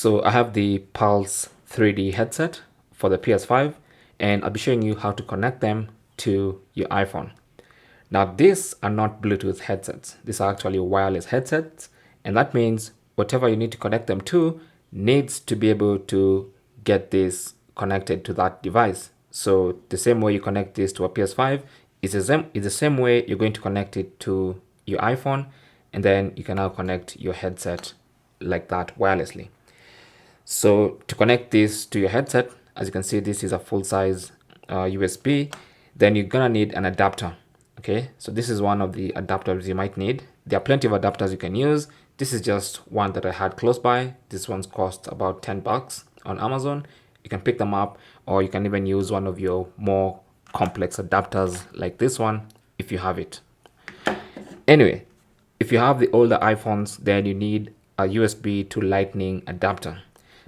So I have the Pulse 3D headset for the PS5, and I'll be showing you how to connect them to your iPhone. Now these are not Bluetooth headsets. These are actually wireless headsets, and that means whatever you need to connect them to needs to be able to get this connected to that device. So the same way you connect this to a PS5 is the same way you're going to connect it to your iPhone, and then you can now connect your headset like that wirelessly. So to connect this to your headset, as you can see, this is a full-size USB. Then you're gonna need an adapter. Okay, so this is one of the adapters you might need. There are plenty of adapters you can use. This is just one that I had close by. This one's cost about 10 bucks on Amazon. You can pick them up, or you can even use one of your more complex adapters like this one if you have it. Anyway, if you have the older iPhones, then you need a USB to Lightning adapter.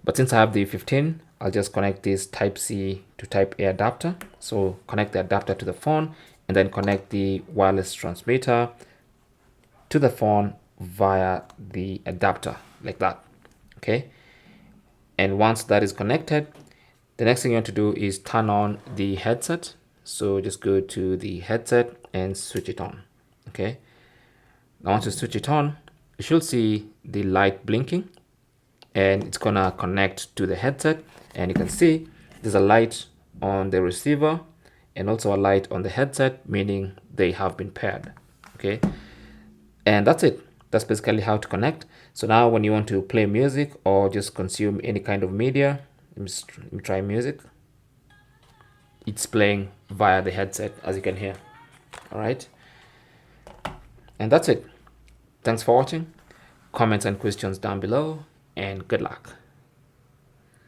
But since I have the 15, I'll just connect this Type-C to Type-A adapter. So connect the adapter to the phone and then connect the wireless transmitter to the phone via the adapter like that. Okay. And once that is connected, the next thing you want to do is turn on the headset. So just go to the headset and switch it on. Okay. Now once you switch it on, you should see the light blinking, and it's gonna connect to the headset, and you can see there's a light on the receiver and also a light on the headset, meaning they have been paired. Okay, and that's it. That's basically how to connect. So now when you want to play music or just consume any kind of media, let me try music. It's playing via the headset, as you can hear. All right, and that's it. Thanks for watching. Comments and questions down below, and good luck.